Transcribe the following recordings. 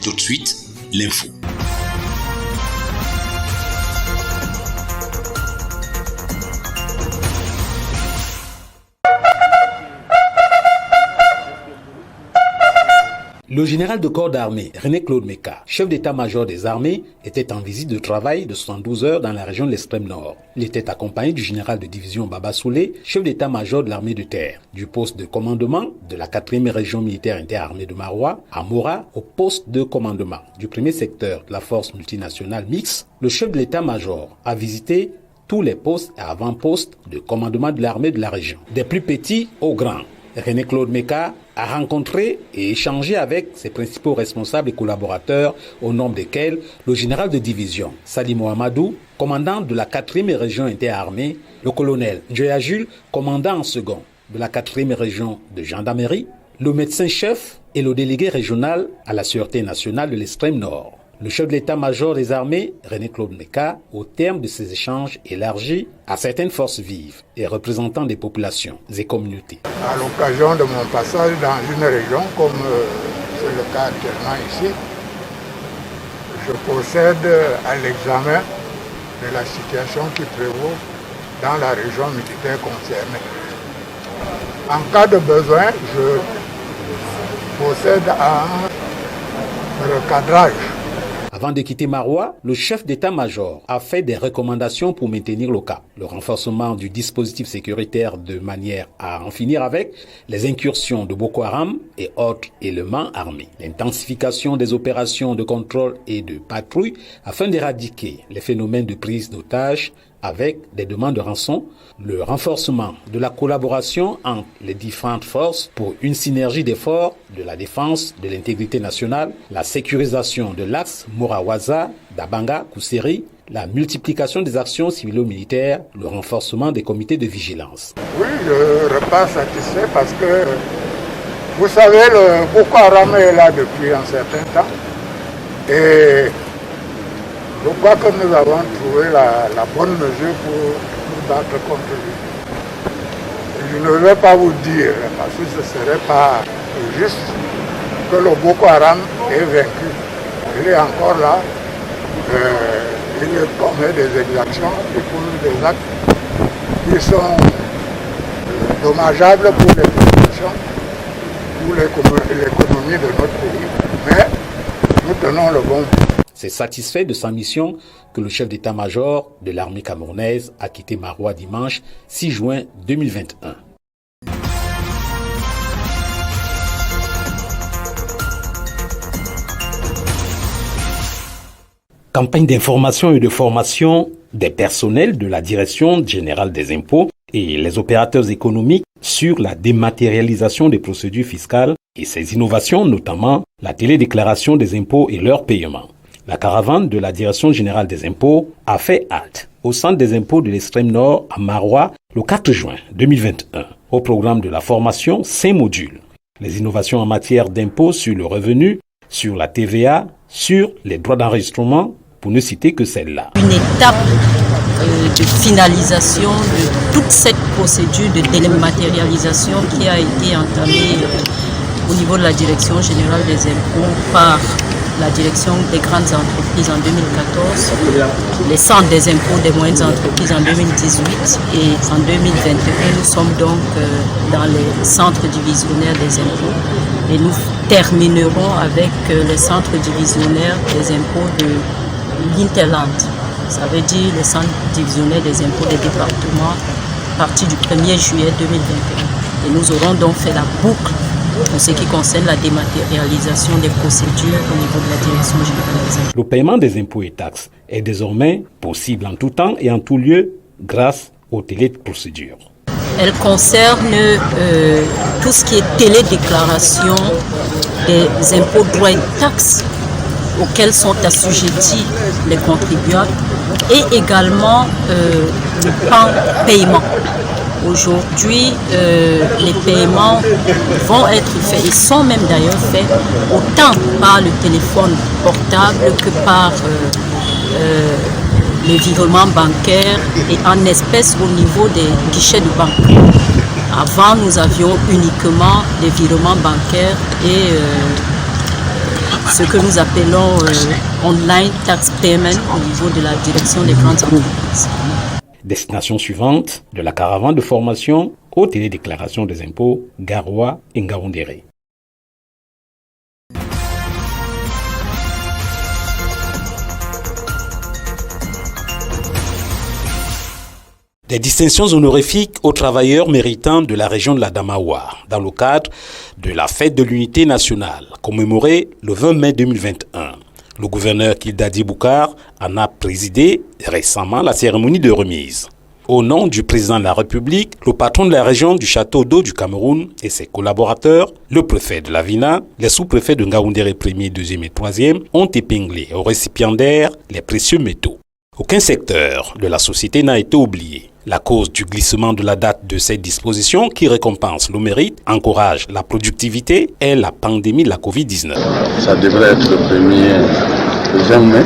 Tout de suite, l'info. Le général de corps d'armée, René-Claude Meka, chef d'état-major des armées, était en visite de travail de 72 heures dans la région de l'extrême nord. Il était accompagné du général de division Baba Soulé, chef d'état-major de l'armée de terre, du poste de commandement de la 4e région militaire interarmée de Marois à Mora au poste de commandement du 1er secteur de la force multinationale mixte. Le chef de l'état-major a visité tous les postes et avant-postes de commandement de l'armée de la région, des plus petits aux grands. René-Claude Meka a rencontré et échangé avec ses principaux responsables et collaborateurs, au nombre desquels le général de division Sali Mohamedou, commandant de la 4e région interarmée, le colonel Njoya Jules, commandant en second de la 4e région de gendarmerie, le médecin-chef et le délégué régional à la sûreté nationale de l'extrême nord. Le chef de l'état-major des armées, René-Claude Meka, au terme de ces échanges élargis à certaines forces vives et représentants des populations et communautés. À l'occasion de mon passage dans une région, comme c'est le cas actuellement ici, je procède à l'examen de la situation qui prévaut dans la région militaire concernée. En cas de besoin, je procède à un recadrage. Avant de quitter Marois, le chef d'état-major a fait des recommandations pour maintenir le cap. Le renforcement du dispositif sécuritaire de manière à en finir avec les incursions de Boko Haram et autres éléments armés. L'intensification des opérations de contrôle et de patrouille afin d'éradiquer les phénomènes de prise d'otages avec des demandes de rançon, le renforcement de la collaboration entre les différentes forces pour une synergie d'efforts de la défense de l'intégrité nationale, la sécurisation de l'axe Mora-Waza, Dabanga, Kousseri, la multiplication des actions civilo-militaires, le renforcement des comités de vigilance. Oui, je repars satisfait parce que, vous savez, le Boko Haram est là depuis un certain temps et je crois que nous avons trouvé la bonne mesure pour nous battre contre lui. Je ne vais pas vous dire, parce que ce ne serait pas juste, que le Boko Haram est vaincu. Il est encore là, il commet des exactions, il pose des actes qui sont dommageables pour les populations, pour l'économie de notre pays. Mais nous tenons le bon bout. C'est satisfait de sa mission que le chef d'état-major de l'armée camerounaise a quitté Marois dimanche 6 juin 2021. Campagne d'information et de formation des personnels de la Direction générale des impôts et les opérateurs économiques sur la dématérialisation des procédures fiscales et ses innovations, notamment la télédéclaration des impôts et leur paiement. La caravane de la Direction générale des impôts a fait halte au centre des impôts de l'extrême nord à Marois le 4 juin 2021. Au programme de la formation, 5 modules. Les innovations en matière d'impôts sur le revenu, sur la TVA, sur les droits d'enregistrement, pour ne citer que celle-là. Une étape de finalisation de toute cette procédure de dématérialisation qui a été entamée au niveau de la Direction générale des impôts par la direction des grandes entreprises en 2014, les centres des impôts des moyennes entreprises en 2018 et en 2021, nous sommes donc dans les centres divisionnaires des impôts et nous terminerons avec les centres divisionnaires des impôts de l'Interland. Ça veut dire les centres divisionnaires des impôts des départements à partir du 1er juillet 2021. Et nous aurons donc fait la boucle en ce qui concerne la dématérialisation des procédures au niveau de la Direction générale des impôts. Le paiement des impôts et taxes est désormais possible en tout temps et en tout lieu grâce aux téléprocédures. Elle concerne tout ce qui est télédéclaration des impôts, droits et taxes auxquels sont assujettis les contribuables et également le paiement. Aujourd'hui, les paiements vont être faits et sont même d'ailleurs faits autant par le téléphone portable que par le virement bancaire et en espèces au niveau des guichets de banque. Avant, nous avions uniquement des virements bancaires et ce que nous appelons online tax payment au niveau de la direction des grandes entreprises. Destination suivante de la caravane de formation aux télédéclarations des impôts Garoua et Ngaoundéré. Des distinctions honorifiques aux travailleurs méritants de la région de la Damawa dans le cadre de la fête de l'unité nationale commémorée le 20 mai 2021. Le gouverneur Kildadi Boukar en a présidé récemment la cérémonie de remise. Au nom du président de la République, le patron de la région du château d'eau du Cameroun et ses collaborateurs, le préfet de la Vina, les sous-préfets de Ngaoundéré 1er, 2e et 3e ont épinglé aux récipiendaires les précieux métaux. Aucun secteur de la société n'a été oublié. La cause du glissement de la date de cette disposition qui récompense le mérite, encourage la productivité est la pandémie de la Covid-19. Ça devrait être le 20 mai,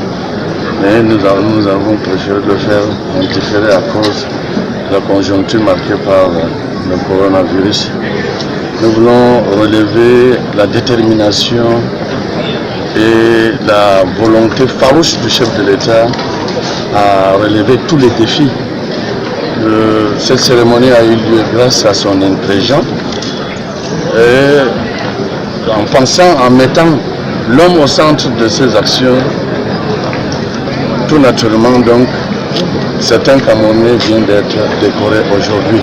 mais nous avons préféré le faire différé à cause de la conjoncture marquée par le coronavirus. Nous voulons relever la détermination et la volonté farouche du chef de l'État à relever tous les défis. Cette cérémonie a eu lieu grâce à son intelligence et en mettant l'homme au centre de ses actions, tout naturellement donc, certains Camerounais viennent d'être décorés aujourd'hui.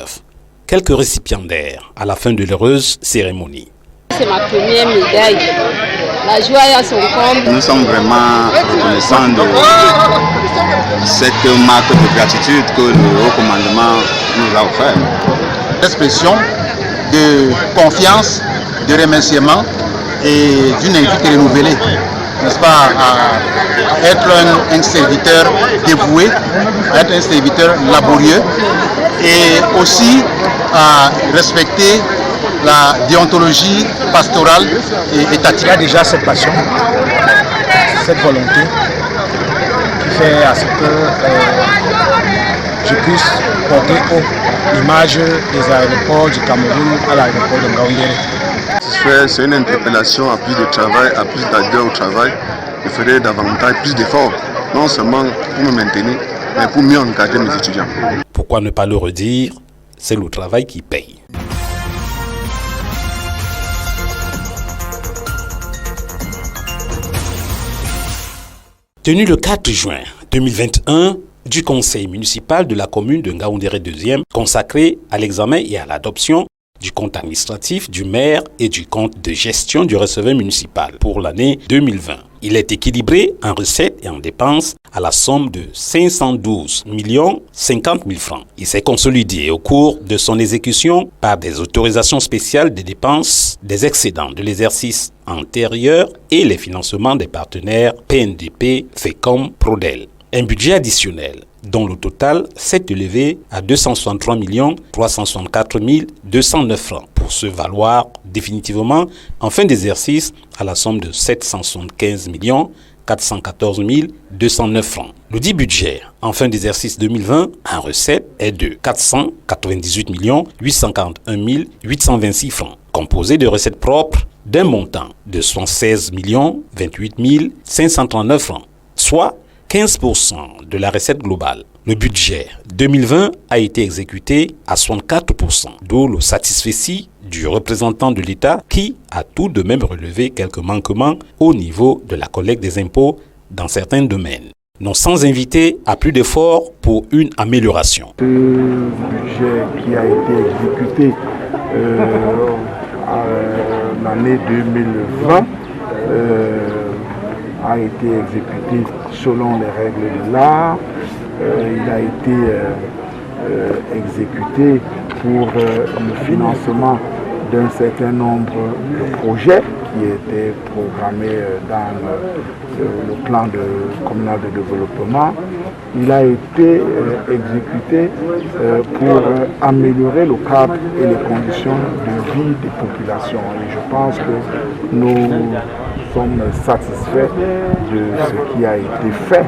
Quelques récipiendaires à la fin de l'heureuse cérémonie. C'est ma première médaille. La joie est à son comble. Nous sommes vraiment reconnaissants de cette marque de gratitude que le haut commandement nous a offert. Expression de confiance, de remerciement et d'une invite renouvelée, n'est-ce pas, à être un serviteur dévoué, à être un serviteur laborieux et aussi à respecter la déontologie pastorale et étatique. Il y a déjà cette passion, cette volonté qui fait à ce que je puisse porter haut l'image des aéroports du Cameroun à l'aéroport de Ngaoundéré. C'est une interpellation à plus de travail, à plus d'ardeur au travail. Il faudrait davantage, plus d'efforts, non seulement pour me maintenir, mais pour mieux encadrer mes étudiants. Pourquoi ne pas le redire? C'est le travail qui paye. Tenu le 4 juin 2021 du conseil municipal de la commune de Ngaoundéré 2e, consacré à l'examen et à l'adoption du compte administratif du maire et du compte de gestion du receveur municipal pour l'année 2020. Il est équilibré en recettes et en dépenses à la somme de 512 050 000 francs. Il s'est consolidé au cours de son exécution par des autorisations spéciales des dépenses, des excédents de l'exercice antérieur et les financements des partenaires PNDP, FECOM, Prodel. Un budget additionnel dont le total s'est élevé à 263 364 209 francs pour se valoir définitivement en fin d'exercice à la somme de 775 414 209 francs. Le dit budget en fin d'exercice 2020 en recette est de 498 841 826 francs, composé de recettes propres d'un montant de 76 28 539 francs, soit 15% de la recette globale. Le budget 2020 a été exécuté à 64%, d'où le satisfecit du représentant de l'État qui a tout de même relevé quelques manquements au niveau de la collecte des impôts dans certains domaines. Non sans inviter à plus d'efforts pour une amélioration. Ce budget qui a été exécuté en l'année 2020 a été exécuté selon les règles de l'art. Il a été exécuté pour le financement d'un certain nombre de projets qui étaient programmés dans le plan communal de développement. Il a été exécuté pour améliorer le cadre et les conditions de vie des populations. Et je pense que nous sommes satisfaits de ce qui a été fait.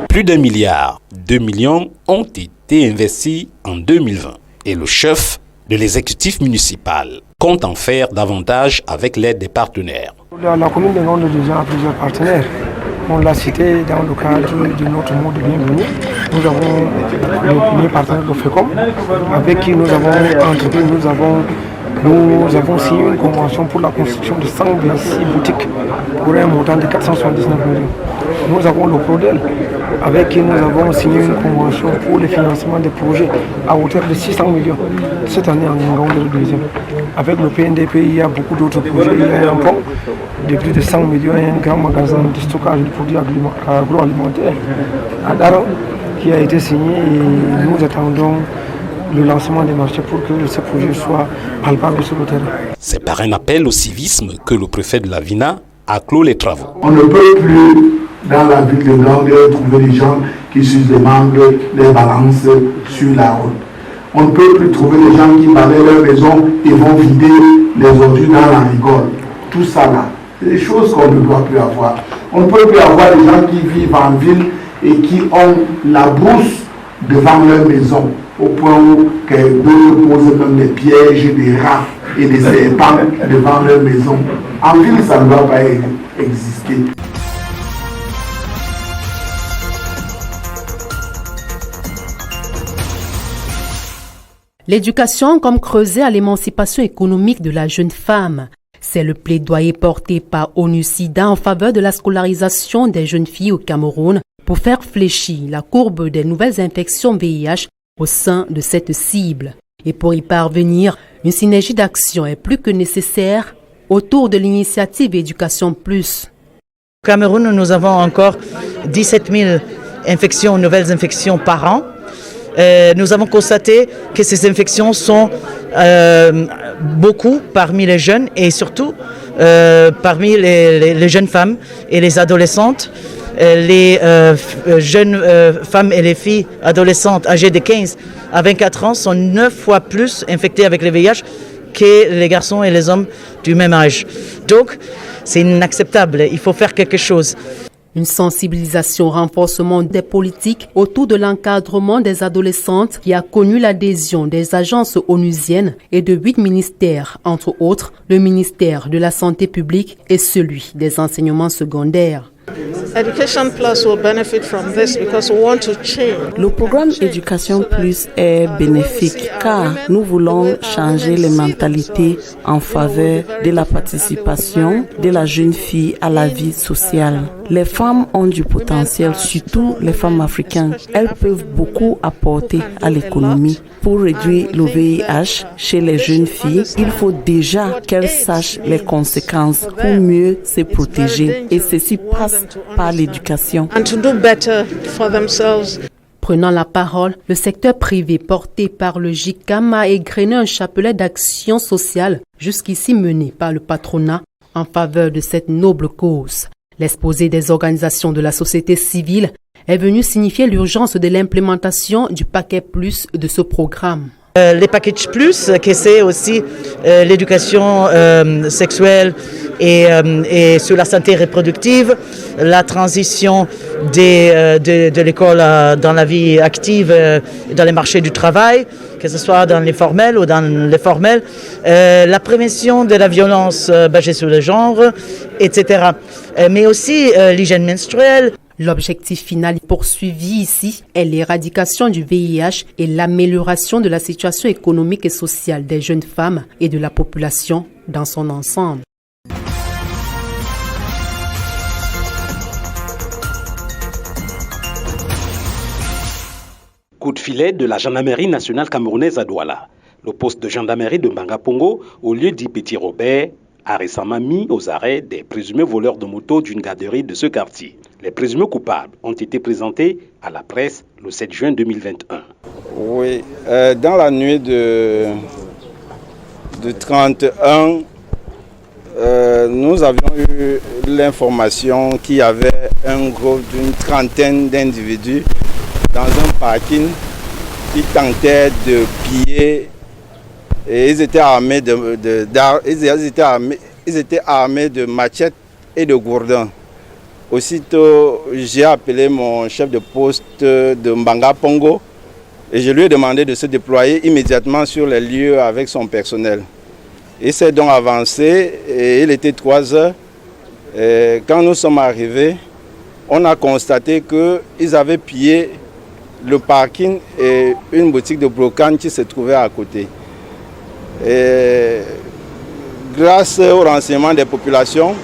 Plus d'1 milliard, 2 millions ont été investis en 2020 et le chef de l'exécutif municipal compte en faire davantage avec l'aide des partenaires. La commune de Ngondo déjà a plusieurs partenaires. On l'a cité dans le cadre de notre mot de bienvenue. Nous avons le premier partenaire de FECOM, avec qui nous avons entrepris, nous avons signé une convention pour la construction de 126 boutiques pour un montant de 479 millions. Nous avons le PRODEL, avec qui nous avons signé une convention pour le financement des projets à hauteur de 600 millions cette année en Ngondo le deuxième. Avec le PNDP, il y a beaucoup d'autres projets. Il y a un pont de plus de 100 millions et un grand magasin de stockage de produits agroalimentaires à Daran qui a été signé et nous attendons le lancement des marchés pour que ce projet soit palpable sur le terrain. C'est par un appel au civisme que le préfet de la Vina a clos les travaux. On ne peut plus, dans la ville de Ngondo, trouver des gens qui sucent des membres, les balancent sur la route. On ne peut plus trouver des gens qui balayent leur maison et vont vider les ordures dans la rigole. Tout ça là, c'est des choses qu'on ne doit plus avoir. On ne peut plus avoir des gens qui vivent en ville et qui ont la brousse devant leur maison, au point où d'autres posent même des pièges, des rats et des serpents devant leur maison. En ville, ça ne doit pas exister. L'éducation comme creuset à l'émancipation économique de la jeune femme. C'est le plaidoyer porté par ONU-SIDA en faveur de la scolarisation des jeunes filles au Cameroun pour faire fléchir la courbe des nouvelles infections VIH au sein de cette cible. Et pour y parvenir, une synergie d'action est plus que nécessaire autour de l'initiative Éducation Plus. Au Cameroun, nous avons encore 17 000 nouvelles infections par an. Nous avons constaté que ces infections sont beaucoup parmi les jeunes et surtout parmi les jeunes femmes et les adolescentes. Les jeunes femmes et les filles adolescentes âgées de 15 à 24 ans sont 9 fois plus infectées avec le VIH que les garçons et les hommes du même âge. Donc, c'est inacceptable. Il faut faire quelque chose. Une sensibilisation, renforcement des politiques autour de l'encadrement des adolescentes qui a connu l'adhésion des agences onusiennes et de 8 ministères, entre autres le ministère de la Santé publique et celui des enseignements secondaires. Le programme Éducation Plus est bénéfique car nous voulons changer les mentalités en faveur de la participation de la jeune fille à la vie sociale. Les femmes ont du potentiel, surtout les femmes africaines. Elles peuvent beaucoup apporter à l'économie. Pour réduire le VIH chez les jeunes filles, il faut déjà qu'elles sachent les conséquences pour mieux se protéger. Et ceci passe par l'éducation. Prenant la parole, le secteur privé porté par le JICAM a égrené un chapelet d'actions sociales jusqu'ici menées par le patronat en faveur de cette noble cause. L'exposé des organisations de la société civile est venu signifier l'urgence de l'implémentation du paquet plus de ce programme. Les packages plus, que c'est aussi l'éducation sexuelle et sur la santé reproductive, la transition de l'école dans la vie active, dans les marchés du travail, que ce soit dans les formels ou dans les formels, la prévention de la violence basée sur le genre, etc. Mais aussi l'hygiène menstruelle. L'objectif final poursuivi ici est l'éradication du VIH et l'amélioration de la situation économique et sociale des jeunes femmes et de la population dans son ensemble. Coup de filet de la gendarmerie nationale camerounaise à Douala. Le poste de gendarmerie de Mbangapongo, au lieu dit Petit Robert, a récemment mis aux arrêts des présumés voleurs de moto d'une garderie de ce quartier. Les présumés coupables ont été présentés à la presse le 7 juin 2021. Oui, dans la nuit de 31, nous avions eu l'information qu'il y avait un groupe d'une trentaine d'individus dans un parking qui tentaient de piller. Et ils étaient armés de machettes et de gourdins. Aussitôt, j'ai appelé mon chef de poste de Mbangapongo et je lui ai demandé de se déployer immédiatement sur les lieux avec son personnel. Il s'est donc avancé et il était 3 heures. Et quand nous sommes arrivés, on a constaté qu'ils avaient pillé le parking et une boutique de brocante qui se trouvait à côté. Et grâce au renseignement des populations,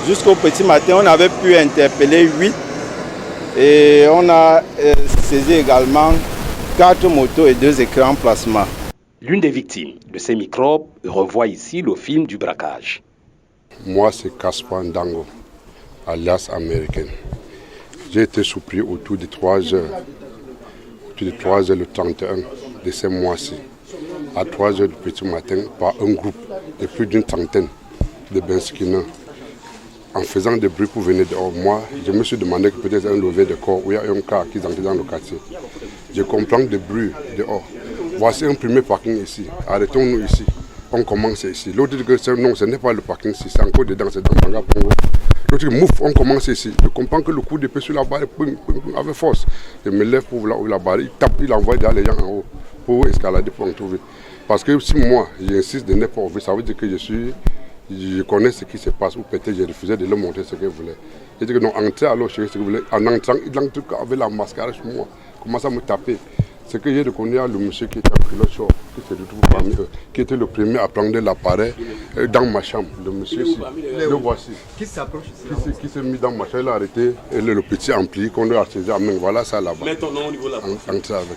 jusqu'au petit matin, on avait pu interpeller 8 et on a saisi également 4 motos et 2 écrans plasma. L'une des victimes de ces microbes revoit ici le film du braquage. Moi, c'est Caspar Ndango, alias américaine. J'ai été surpris autour de 3 heures. Autour de 3 heures le 31 de ce mois-ci, à 3 heures du petit matin, par un groupe de plus d'une trentaine de Benskina. En faisant des bruits pour venir dehors, moi, je me suis demandé que peut-être un lever de corps où il y a un cas qui est entré dans le quartier. Je comprends des bruits dehors. Voici un premier parking ici. Arrêtons-nous ici. On commence ici. L'autre dit que non, ce n'est pas le parking ici, c'est encore dedans, c'est dans Banga Pongo. L'autre dit mouf, on commence ici. Je comprends que le coup d'épée sur la barre avec force. Je me lève pour la barre, il tape, il envoie derrière les gens en haut pour escalader, pour en trouver. Parce que si moi, j'insiste de ne pas ouvrir, ça veut dire que je connais ce qui se passe, ou peut-être j'ai refusé de leur montrer ce que je voulais. Je dis que non, entrez alors chez ce que vous voulez. En entrant, il entre avec la mascarade sur moi, commence à me taper. Ce que j'ai reconnu à le monsieur qui était en culotte short, qui se retrouve parmi eux, qui était le premier à prendre l'appareil dans ma chambre. Le monsieur ici, le voici. Qui s'approche ici? Qui s'est mis dans ma chambre, il a arrêté, et le petit ampli qu'on doit acheter à main, voilà ça là-bas. Mets ton nom au niveau de la porte. Entrez avec.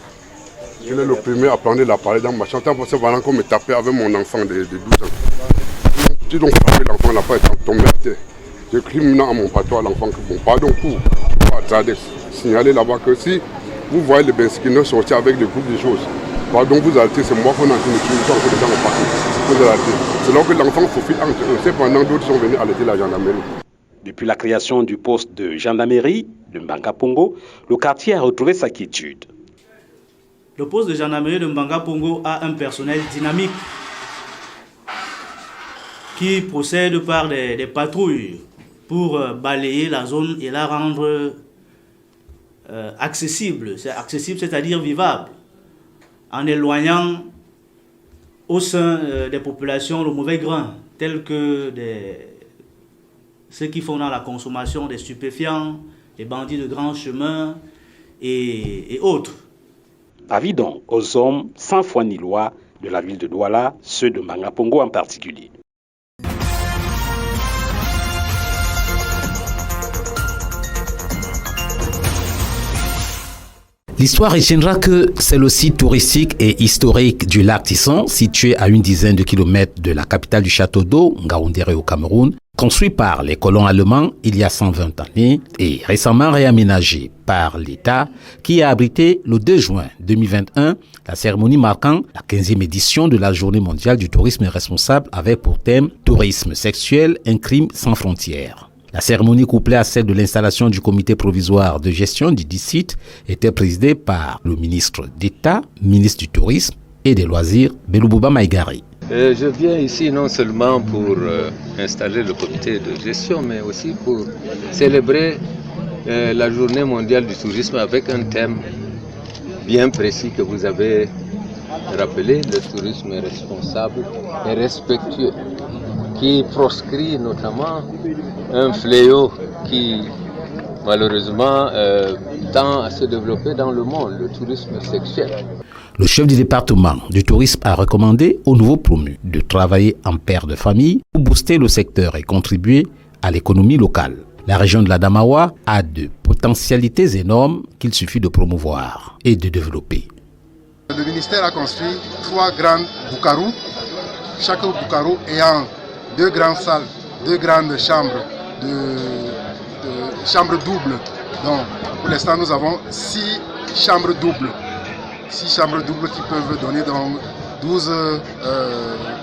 Il est le premier à prendre l'appareil dans ma chambre. C'est pendant qu'on me tapait avec mon enfant de 12 ans. Si donc frappé l'enfant n'a pas été tombé à terre. Je crie maintenant à mon patois à l'enfant que bon, pardon pour signaler là-bas que si vous voyez les Benskina sortir avec des groupes de choses, pardon, vous arrêtez, c'est moi qu'on a tué, nous sommes encore dans le parking. Vous arrêtez. C'est là que l'enfant faufile entre eux. C'est pendant d'autres sont venus arrêter la gendarmerie. Depuis la création du poste de gendarmerie de Mbanga Pongo, le quartier a retrouvé sa quiétude. Le poste de gendarmerie de Mbanga Pongo a un personnel dynamique qui procède par des patrouilles pour balayer la zone et la rendre accessible. C'est accessible, c'est-à-dire vivable, en éloignant au sein des populations le mauvais grain, tel que ceux qui font dans la consommation des stupéfiants, les bandits de grand chemin et autres. Avis donc aux hommes sans foi ni loi de la ville de Douala, ceux de Mbanga Pongo en particulier. L'histoire retiendra que c'est le site touristique et historique du lac Tisson, situé à une dizaine de kilomètres de la capitale du château d'eau, Ngaoundéré au Cameroun, construit par les colons allemands il y a 120 années et récemment réaménagé par l'État, qui a abrité le 2 juin 2021 la cérémonie marquant la 15e édition de la Journée mondiale du tourisme responsable avec pour thème « Tourisme sexuel, un crime sans frontières ». La cérémonie couplée à celle de l'installation du comité provisoire de gestion du dit site était présidée par le ministre d'État, ministre du Tourisme et des Loisirs, Beloubouba Maïgari. Je viens ici non seulement pour installer le comité de gestion, mais aussi pour célébrer la Journée mondiale du tourisme avec un thème bien précis que vous avez rappelé, le tourisme responsable et respectueux, qui proscrit notamment un fléau qui malheureusement tend à se développer dans le monde, le tourisme sexuel. Le chef du département du tourisme a recommandé aux nouveaux promus de travailler en paire de famille pour booster le secteur et contribuer à l'économie locale. La région de l'Adamawa a de potentialités énormes qu'il suffit de promouvoir et de développer. Le ministère a construit 3 grandes boukarous, chaque boukarou ayant 2 grandes salles, 2 grandes chambres, chambres doubles. Donc, pour l'instant, nous avons 6 chambres doubles. 6 chambres doubles qui peuvent donner donc 12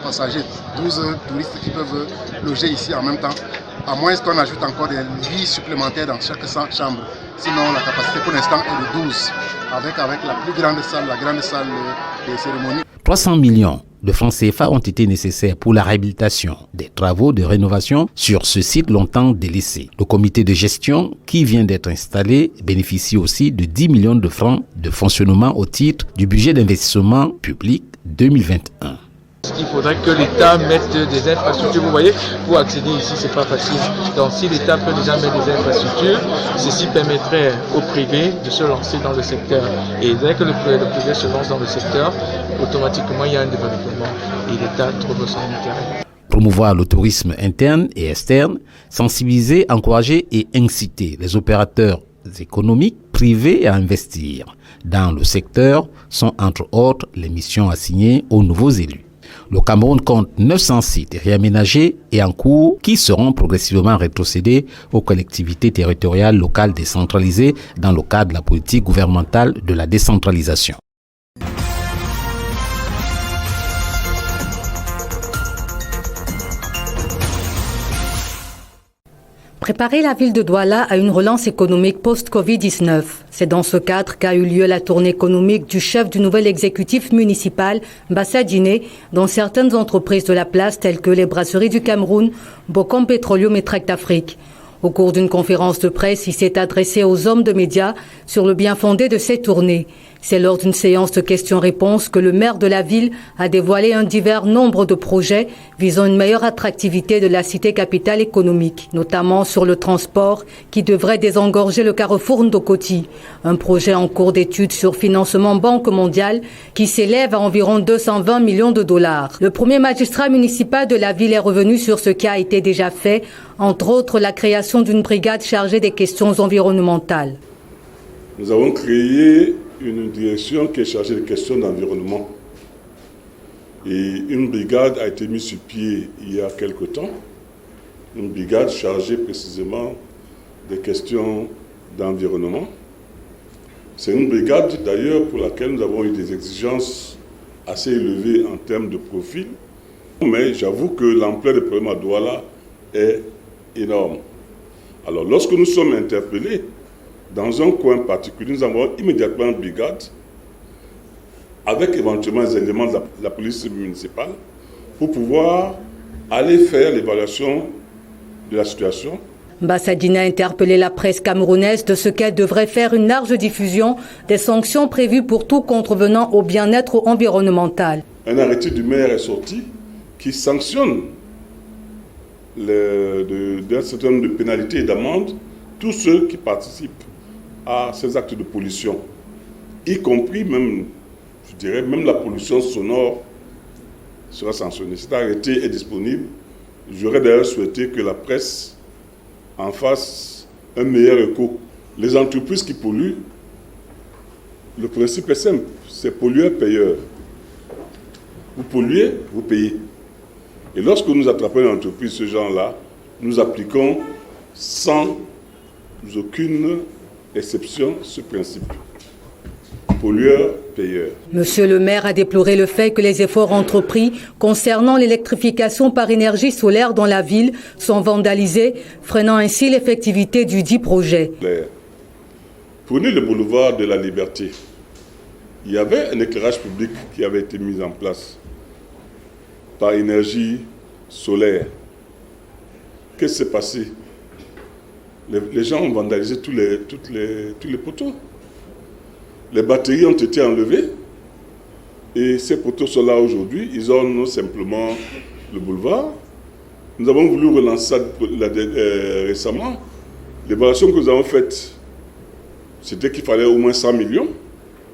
passagers, 12 touristes qui peuvent loger ici en même temps, à moins qu'on ajoute encore des lits supplémentaires dans chaque chambre. Sinon, la capacité pour l'instant est de 12, avec la plus grande salle, la grande salle de cérémonie. 300 millions de francs CFA ont été nécessaires pour la réhabilitation des travaux de rénovation sur ce site longtemps délaissé. Le comité de gestion qui vient d'être installé bénéficie aussi de 10 millions de francs de fonctionnement au titre du budget d'investissement public 2021. Il faudrait que l'État mette des infrastructures. Vous voyez, pour accéder ici, c'est pas facile. Donc si l'État peut déjà mettre des infrastructures, ceci permettrait au privé de se lancer dans le secteur. Et dès que le privé se lance dans le secteur, automatiquement il y a un développement et l'État trouve son intérêt. Promouvoir le tourisme interne et externe, sensibiliser, encourager et inciter les opérateurs économiques privés à investir dans le secteur sont entre autres les missions assignées aux nouveaux élus. Le Cameroun compte 900 sites réaménagés et en cours qui seront progressivement rétrocédés aux collectivités territoriales locales décentralisées dans le cadre de la politique gouvernementale de la décentralisation. Préparer la ville de Douala à une relance économique post-Covid-19. C'est dans ce cadre qu'a eu lieu la tournée économique du chef du nouvel exécutif municipal, Mbassa Diné, dans certaines entreprises de la place telles que les brasseries du Cameroun, Bocom Petroleum et Tract Afrique. Au cours d'une conférence de presse, il s'est adressé aux hommes de médias sur le bien fondé de ces tournées. C'est lors d'une séance de questions-réponses que le maire de la ville a dévoilé un divers nombre de projets visant une meilleure attractivité de la cité capitale économique, notamment sur le transport qui devrait désengorger le carrefour Ndokoti. Un projet en cours d'étude sur financement Banque mondiale qui s'élève à environ 220 millions de dollars. Le premier magistrat municipal de la ville est revenu sur ce qui a été déjà fait, entre autres la création d'une brigade chargée des questions environnementales. Nous avons créé une direction qui est chargée des questions d'environnement. Et une brigade a été mise sur pied il y a quelque temps. Une brigade chargée précisément des questions d'environnement. C'est une brigade d'ailleurs pour laquelle nous avons eu des exigences assez élevées en termes de profil. Mais j'avoue que l'ampleur des problèmes à Douala est énorme. Alors lorsque nous sommes interpellés, dans un coin particulier, nous avons immédiatement une brigade avec éventuellement les éléments de la police municipale pour pouvoir aller faire l'évaluation de la situation. Mbassa Diné a interpellé la presse camerounaise de ce qu'elle devrait faire une large diffusion des sanctions prévues pour tout contrevenant au bien-être environnemental. Un arrêté du maire est sorti qui sanctionne d'un certain nombre de pénalités et d'amendes tous ceux qui participent à ces actes de pollution, y compris même, je dirais, même la pollution sonore sera sanctionnée. Cet arrêté est disponible. J'aurais d'ailleurs souhaité que la presse en fasse un meilleur écho. Les entreprises qui polluent, le principe est simple, c'est pollueur-payeur. Vous polluez, vous payez. Et lorsque nous attrapons une entreprise, ce genre-là, nous appliquons sans aucune exception ce principe. Pollueur-payeur. Monsieur le maire a déploré le fait que les efforts entrepris concernant l'électrification par énergie solaire dans la ville sont vandalisés, freinant ainsi l'effectivité du dit projet. Prenez le boulevard de la Liberté. Il y avait un éclairage public qui avait été mis en place par énergie solaire. Qu'est-ce qui s'est passé? Les gens ont vandalisé tous les poteaux. Les batteries ont été enlevées et ces poteaux sont là aujourd'hui. Ils ont simplement le boulevard. Nous avons voulu relancer ça récemment. L'évaluation que nous avons faite, c'était qu'il fallait au moins 100 millions.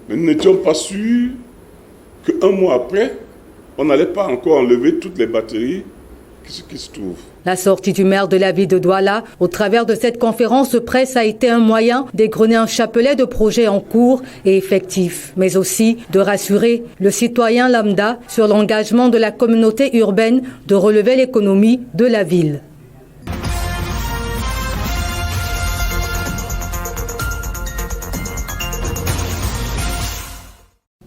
Mais nous n'étions pas sûrs qu'un mois après, on n'allait pas encore enlever toutes les batteries qui se trouvent. La sortie du maire de la ville de Douala, au travers de cette conférence de presse, a été un moyen d'égrener un chapelet de projets en cours et effectifs, mais aussi de rassurer le citoyen lambda sur l'engagement de la communauté urbaine de relever l'économie de la ville.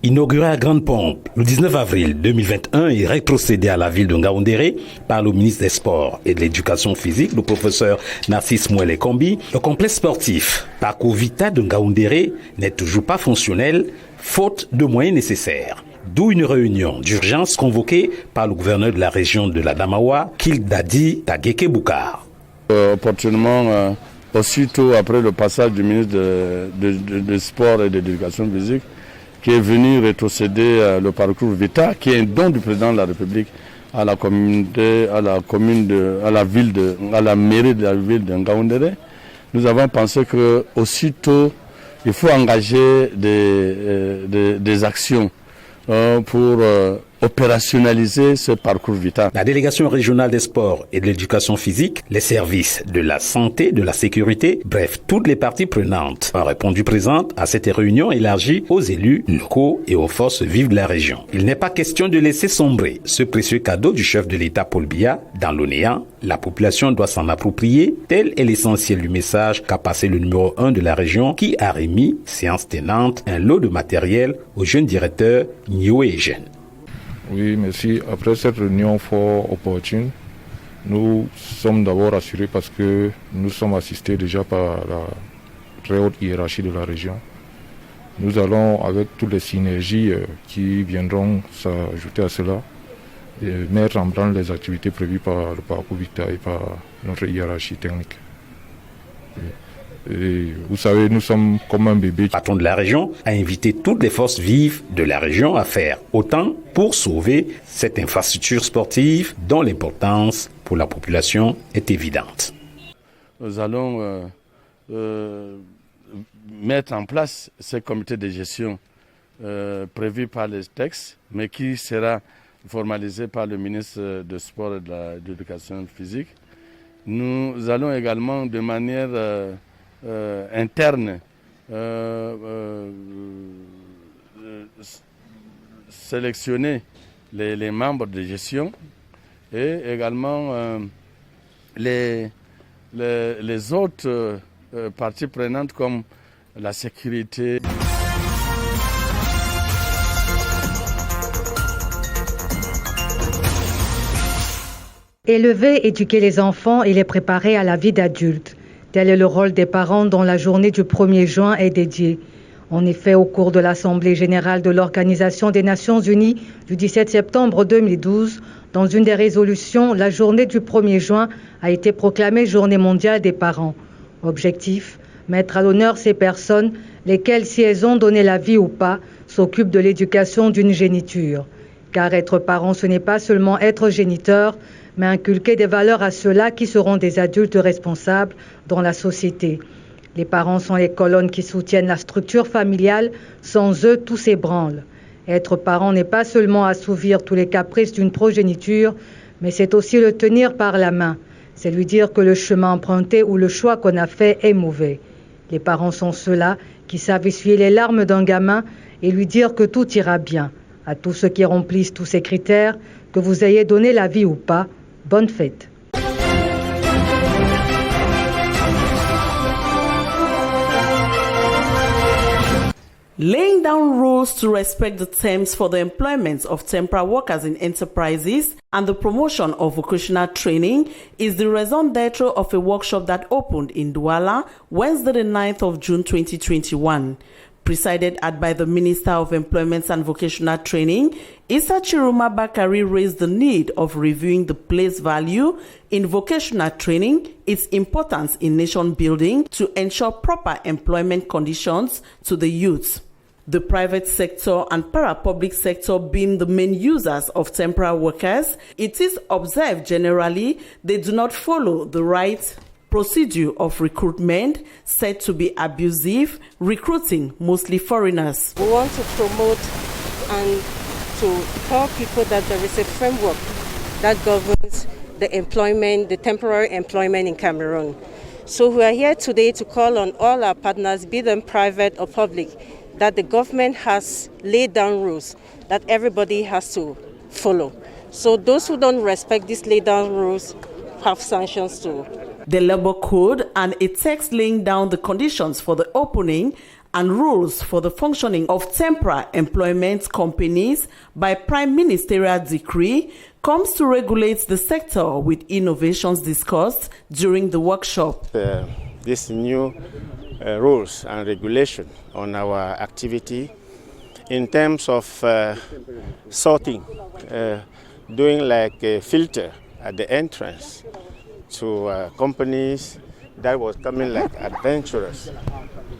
Inauguré à grande pompe le 19 avril 2021 et rétrocédé à la ville de Ngaoundéré par le ministre des Sports et de l'Éducation physique, le professeur Narcisse Mouele Kombi, le complexe sportif Parcours Vita de Ngaoundéré n'est toujours pas fonctionnel, faute de moyens nécessaires. D'où une réunion d'urgence convoquée par le gouverneur de la région de la Damawa, Kildadi Tageke Boukar. Opportunément, aussitôt après le passage du ministre de Sport et de l'Éducation physique, qui est venu rétrocéder le parcours Vita, qui est un don du président de la République à la communauté, à la mairie de la ville de Ngaoundéré. Nous avons pensé que aussitôt il faut engager des actions pour opérationnaliser ce parcours Vita. La délégation régionale des sports et de l'éducation physique, les services de la santé, de la sécurité, bref, toutes les parties prenantes ont répondu présentes à cette réunion élargie aux élus locaux et aux forces vives de la région. Il n'est pas question de laisser sombrer ce précieux cadeau du chef de l'État Paul Biya dans le néant. La population doit s'en approprier. Tel est l'essentiel du message qu'a passé le numéro 1 de la région qui a remis, séance tenante, un lot de matériel au jeune directeur Nioé Eugène. Oui, merci. Après cette réunion fort opportune, nous sommes d'abord rassurés parce que nous sommes assistés déjà par la très haute hiérarchie de la région. Nous allons, avec toutes les synergies qui viendront s'ajouter à cela, mettre en branle les activités prévues par le parcours Vita et par notre hiérarchie technique. Et vous savez, nous sommes comme un bébé. Le patron de la région a invité toutes les forces vives de la région à faire autant pour sauver cette infrastructure sportive dont l'importance pour la population est évidente. Nous allons mettre en place ce comité de gestion prévu par les textes, mais qui sera formalisé par le ministre des Sports et de l'Éducation physique. Nous allons également de manière interne sélectionner les membres de gestion et également les autres parties prenantes comme la sécurité. Élever, éduquer les enfants et les préparer à la vie d'adulte. Tel est le rôle des parents dont la journée du 1er juin est dédiée. En effet, au cours de l'Assemblée générale de l'Organisation des Nations Unies du 17 septembre 2012, dans une des résolutions, la journée du 1er juin a été proclamée Journée mondiale des parents. Objectif, mettre à l'honneur ces personnes, lesquelles, si elles ont donné la vie ou pas, s'occupent de l'éducation d'une géniture. Car être parent, ce n'est pas seulement être géniteur, mais inculquer des valeurs à ceux-là qui seront des adultes responsables dans la société. Les parents sont les colonnes qui soutiennent la structure familiale, sans eux tout s'ébranle. Être parent n'est pas seulement assouvir tous les caprices d'une progéniture, mais c'est aussi le tenir par la main. C'est lui dire que le chemin emprunté ou le choix qu'on a fait est mauvais. Les parents sont ceux-là qui savent essuyer les larmes d'un gamin et lui dire que tout ira bien. À tous ceux qui remplissent tous ces critères, que vous ayez donné la vie ou pas, bonne fête. Laying down rules to respect the terms for the employment of temporary workers in enterprises and the promotion of vocational training is the raison d'être of a workshop that opened in Douala Wednesday the 9th of June 2021. Presided by the Minister of Employment and Vocational Training, Issa Chiruma Bakari raised the need of reviewing the place value in vocational training, its importance in nation building to ensure proper employment conditions to the youth. The private sector and para-public sector being the main users of temporary workers, it is observed generally they do not follow the right procedure of recruitment said to be abusive, recruiting mostly foreigners. We want to promote and to tell people that there is a framework that governs the employment, the temporary employment in Cameroon. So we are here today to call on all our partners, be them private or public, that the government has laid down rules that everybody has to follow. So those who don't respect these laid down rules have sanctions too. The Labour Code and a text laying down the conditions for the opening and rules for the functioning of temporary employment companies by Prime Ministerial Decree comes to regulate the sector with innovations discussed during the workshop. These new rules and regulation on our activity in terms of sorting, doing like a filter at the entrance to companies that was coming like adventurers,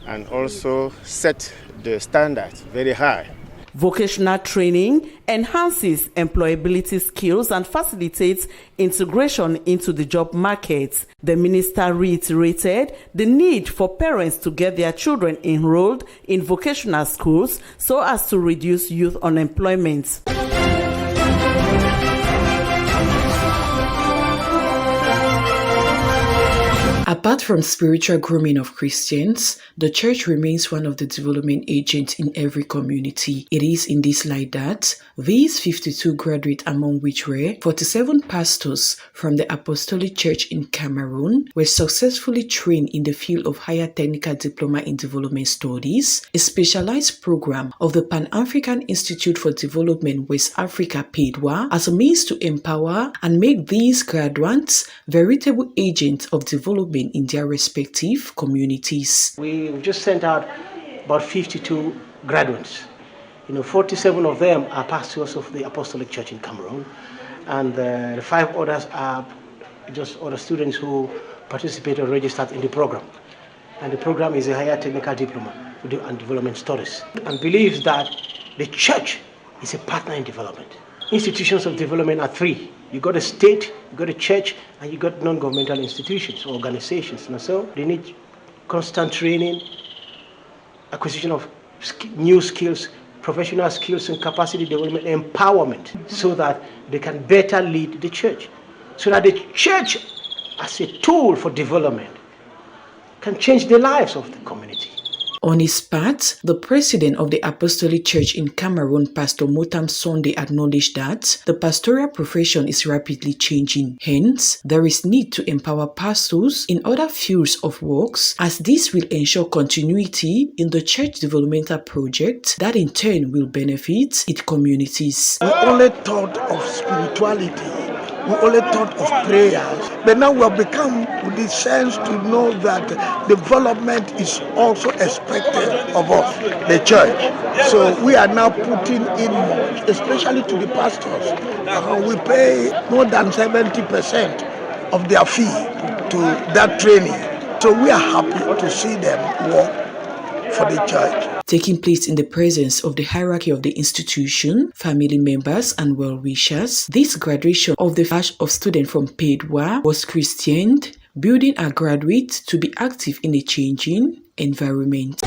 and also set the standards very high. Vocational training enhances employability skills and facilitates integration into the job market. The minister reiterated the need for parents to get their children enrolled in vocational schools so as to reduce youth unemployment. Apart from spiritual grooming of Christians, the church remains one of the development agents in every community. It is in this light that these 52 graduates, among which were 47 pastors from the Apostolic Church in Cameroon, were successfully trained in the field of Higher Technical Diploma in Development Studies, a specialized program of the Pan-African Institute for Development West Africa, PADWA, as a means to empower and make these graduates veritable agents of development in their respective communities. We've just sent out about 52 graduates. 47 of them are pastors of the Apostolic Church in Cameroon, and the 5 others are just other students who participate or registered in the program. And the program is a Higher Technical Diploma and Development Studies, and believes that the church is a partner in development. Institutions of development are 3. You got a state, you got a church, and you got non-governmental institutions or organizations. And so they need constant training, acquisition of new skills, professional skills and capacity development, empowerment, so that they can better lead the church. So that the church, as a tool for development, can change the lives of the community. On his part, the president of the Apostolic Church in Cameroon, Pastor Motam Sunday, acknowledged that the pastoral profession is rapidly changing. Hence, there is need to empower pastors in other fields of works, as this will ensure continuity in the church developmental project that in turn will benefit its communities. We only thought of spirituality. We only thought of prayers, but now we have become with the sense to know that development is also expected of us, the church. So we are now putting in much, especially to the pastors. We pay more than 70% of their fee to that training. So we are happy to see them work for the church. Taking place in the presence of the hierarchy of the institution, family members and well-wishers, this graduation of the batch of students from PADWA was christened, building our graduates to be active in a changing environment.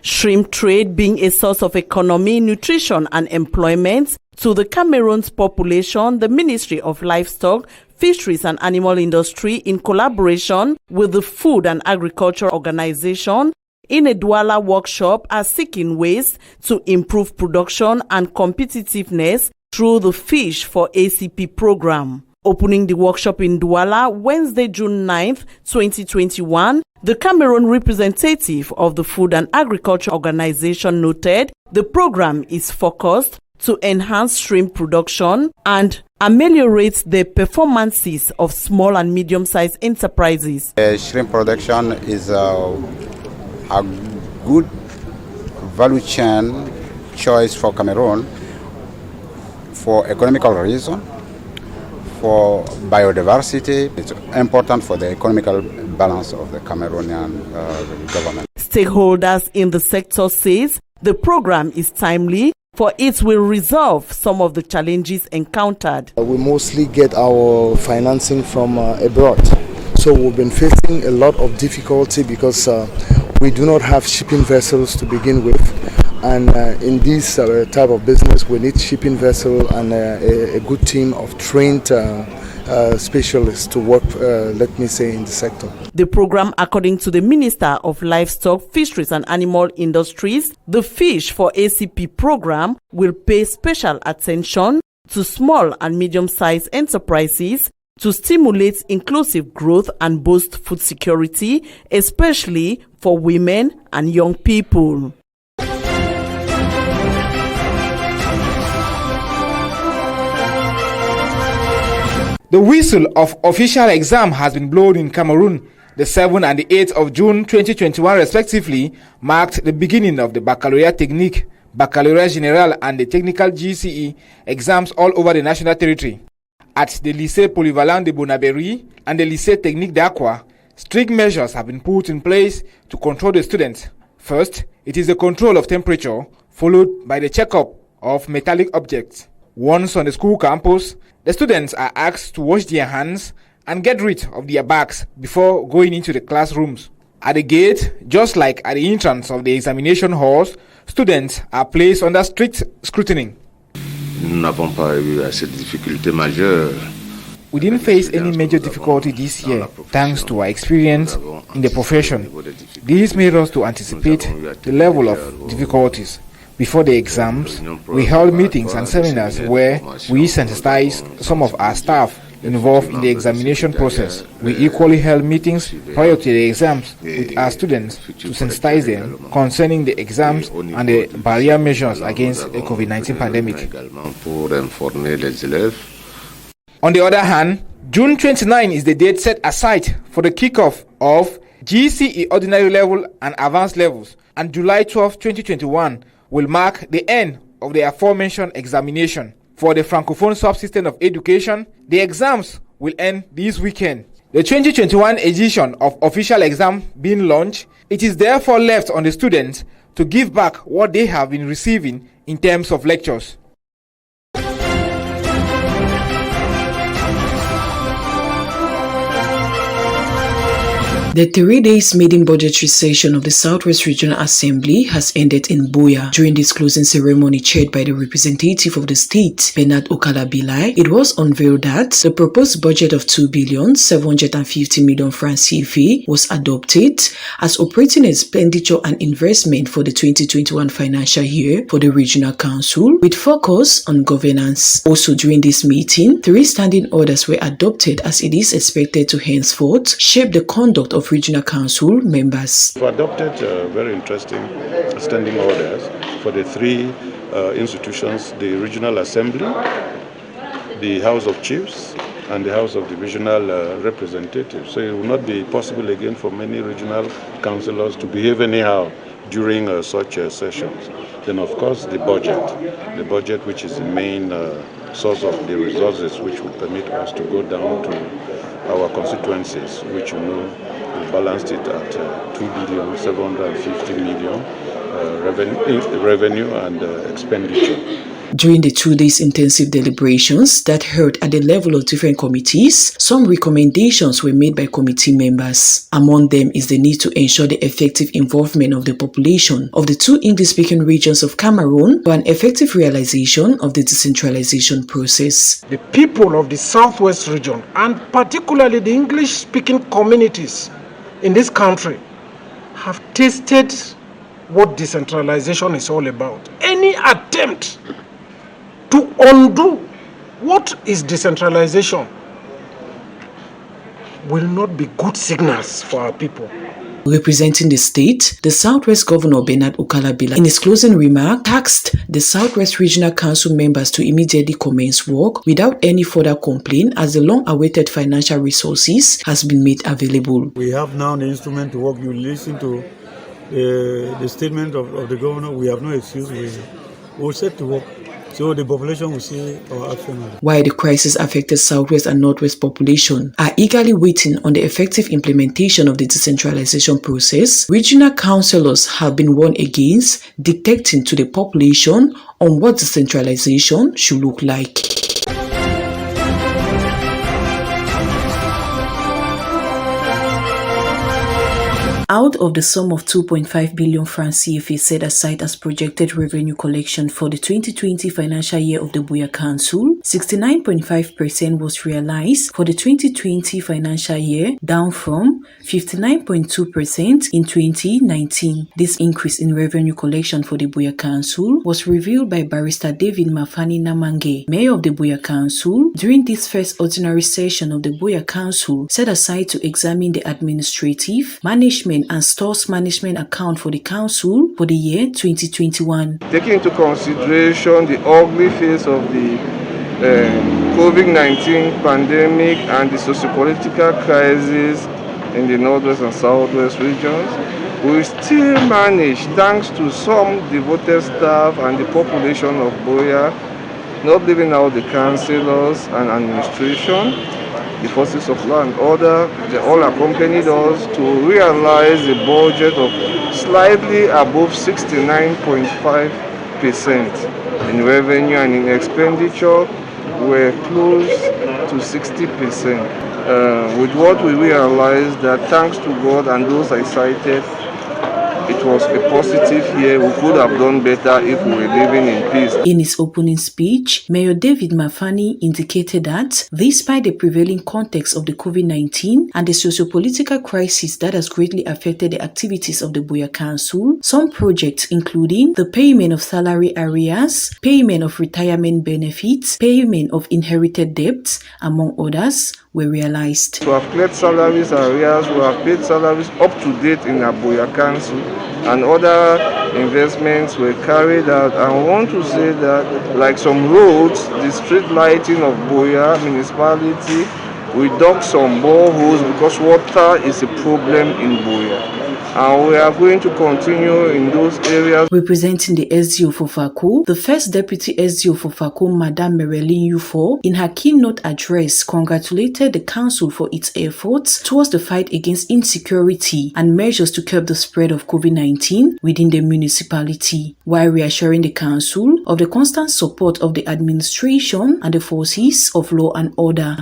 Shrimp trade being a source of economy, nutrition and employment to the Cameroon's population, the Ministry of Livestock, Fisheries and Animal Industry, in collaboration with the Food and Agriculture Organization, in a Douala workshop, are seeking ways to improve production and competitiveness through the Fish for ACP program. Opening the workshop in Douala Wednesday, June 9th, 2021, the Cameroon representative of the Food and Agriculture Organization noted the program is focused to enhance shrimp production and ameliorate the performances of small and medium-sized enterprises. Shrimp production is a good value chain choice for Cameroon for economical reason, for biodiversity. It's important for the economical balance of the Cameroonian government. Stakeholders in the sector says the program is timely, for it will resolve some of the challenges encountered. We mostly get our financing from abroad. So we've been facing a lot of difficulty because we do not have shipping vessels to begin with. And in this type of business, we need shipping vessel and a good team of trained specialists to work, let me say, in the sector. The program, according to the Minister of Livestock, Fisheries and Animal Industries, the Fish for ACP program will pay special attention to small and medium-sized enterprises to stimulate inclusive growth and boost food security, especially for women and young people. The whistle of official exam has been blown in Cameroon. The 7th and the 8th of June 2021 respectively marked the beginning of the Baccalaureate Technique, Baccalaureate General and the Technical GCE exams all over the national territory. At the Lycée Polyvalent de Bonabéry and the Lycée Technique d'Aqua, strict measures have been put in place to control the students. First, it is the control of temperature, followed by the checkup of metallic objects. Once on the school campus, the students are asked to wash their hands and get rid of their bags before going into the classrooms. At the gate, just like at the entrance of the examination halls, students are placed under strict scrutiny. Nous n'avons pas eu cette difficulté majeure. We didn't face any major difficulty this year, thanks to our experience in the profession. This made us to anticipate the level of difficulties. Before the exams, we held meetings and seminars where we sensitized some of our staff involved in the examination process. We equally held meetings prior to the exams with our students to sensitize them concerning the exams and the barrier measures against the COVID-19 pandemic. On the other hand, June 29 is the date set aside for the kickoff of GCE Ordinary Level and Advanced Levels, and July 12, 2021 will mark the end of the aforementioned examination. For the Francophone subsystem of education, the exams will end this weekend. The 2021 edition of official exam being launched, it is therefore left on the students to give back what they have been receiving in terms of lectures. The 3 days maiden budgetary session of the Southwest Regional Assembly has ended in Buea. During this closing ceremony chaired by the representative of the state, Bernard Okala-Bilai, it was unveiled that the proposed budget of 2,750 million francs CFA was adopted as operating expenditure and investment for the 2021 financial year for the Regional Council, with focus on governance. Also during this meeting, 3 standing orders were adopted as it is expected to henceforth shape the conduct of Regional Council members. We've adopted very interesting standing orders for the 3 institutions, the Regional Assembly, the House of Chiefs, and the House of the Regional Representatives. So it will not be possible again for many regional councillors to behave anyhow during such sessions. Then of course the budget which is the main source of the resources which will permit us to go down to our constituencies, which we balanced it at 2,750 million revenue and expenditure. During the 2 days intensive deliberations that held at the level of different committees, some recommendations were made by committee members. Among them is the need to ensure the effective involvement of the population of the 2 English-speaking regions of Cameroon for an effective realization of the decentralization process. The people of the Southwest region, and particularly the English-speaking communities in this country, have tasted what decentralization is all about. Any attempt to undo what is decentralization will not be good signals for our people. Representing the state, the Southwest Governor Bernard Okala-Bilai, in his closing remark, tasked the Southwest Regional Council members to immediately commence work without any further complaint as the long-awaited financial resources has been made available. We have now the instrument to work. You listen to the statement of the governor. We have no excuse. We're set to work. So the population will see our action. While the crisis-affected Southwest and Northwest population are eagerly waiting on the effective implementation of the decentralization process, regional councillors have been warned against dictating to the population on what decentralization should look like. Out of the sum of 2.5 billion francs CFA set aside as projected revenue collection for the 2020 financial year of the Buea Council, 69.5% was realized for the 2020 financial year, down from 59.2% in 2019. This increase in revenue collection for the Buea Council was revealed by Barrister David Mafani Namange, Mayor of the Buea Council, during this first ordinary session of the Buea Council set aside to examine the administrative, management and stores management account for the council for the year 2021. Taking into consideration the ugly face of the COVID-19 pandemic and the sociopolitical crisis in the Northwest and Southwest regions, we still manage, thanks to some devoted staff and the population of Buea, not leaving out the councillors and administration, the forces of law and order, they all accompanied us to realize a budget of slightly above 69.5% in revenue, and in expenditure we're close to 60%. With what we realized that thanks to God and those I cited, it was a positive year. We could have done better if we were living in peace. In his opening speech, Mayor David Mafani indicated that despite the prevailing context of the COVID-19 and the socio-political crisis that has greatly affected the activities of the Buea Council, some projects including the payment of salary arrears, payment of retirement benefits, payment of inherited debts, among others, were realized. We have cleared salaries arrears, we have paid salaries up to date in our Buea Council, and other investments were carried out. And I want to say that, like some roads, the street lighting of Buea municipality, we dug some boreholes because water is a problem in Buea. And we are going to continue in those areas. Representing the SDO for Fako, the first deputy SDO for Fako, Madame Merelin Ufo, in her keynote address, congratulated the council for its efforts towards the fight against insecurity and measures to curb the spread of COVID-19 within the municipality, while reassuring the council of the constant support of the administration and the forces of law and order.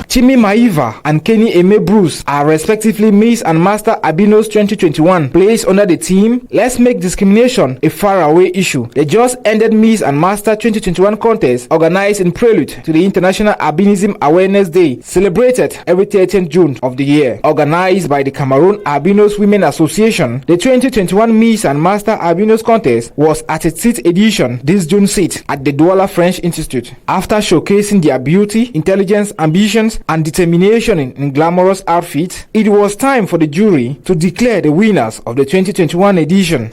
Chimi Maiva and Kenny Eme Bruce are respectively Miss and Master Albinos 2021, placed under the theme Let's Make Discrimination a Faraway Issue. The just ended Miss and Master 2021 contest, organized in prelude to the International Albinism Awareness Day, celebrated every 13th June of the year. Organized by the Cameroon Albinos Women Association, the 2021 Miss and Master Albinos contest was at its 6th edition this June 6th at the Douala French Institute. After showcasing their beauty, intelligence, ambitions, and determination in glamorous outfits, it was time for the jury to declare the winners of the 2021 edition.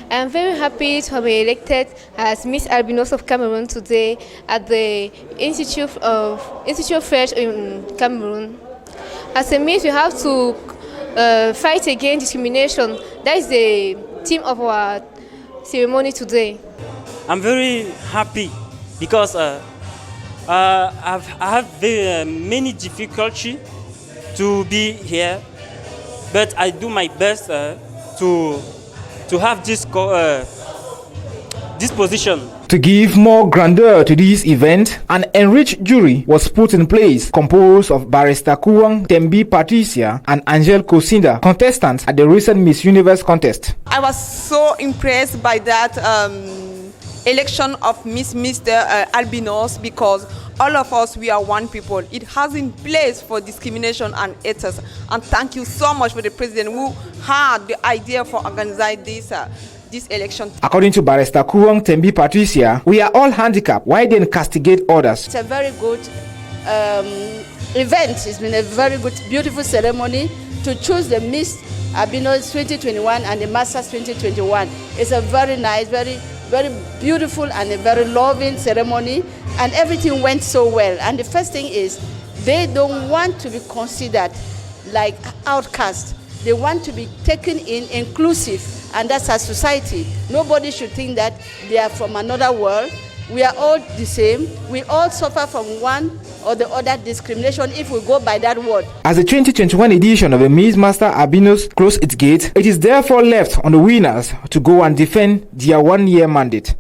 I'm very happy to be elected as Miss Albinos of Cameroon today at the Institute of French in Cameroon. As a Miss, we have to fight against discrimination. That is the theme of our ceremony today. I'm very happy because I have very many difficulties to be here, but I do my best to have this position. To give more grandeur to this event, an enriched jury was put in place, composed of Barrister Kuwang Tembi Patricia and Angel Kosinda, contestants at the recent Miss Universe contest. I was so impressed by that election of Mr. Albinos, because all of us, we are one people. It has in place for discrimination and haters. And thank you so much for the president who had the idea for organizing this election. According to Barrister Kuwang Tembi Patricia, we are all handicapped. Why then castigate others? It's a very good event. It's been a very good, beautiful ceremony to choose the Miss Albinos 2021 and the Masters 2021. It's a very nice, very beautiful and a very loving ceremony, and everything went so well. And the first thing is, they don't want to be considered like outcasts. They want to be taken in, inclusive, and that's our society. Nobody should think that they are from another world. We are all the same. We all suffer from one or the other discrimination if we go by that word. As the 2021 edition of the Miss Master Albinos closed its gate, it is therefore left on the winners to go and defend their one-year mandate.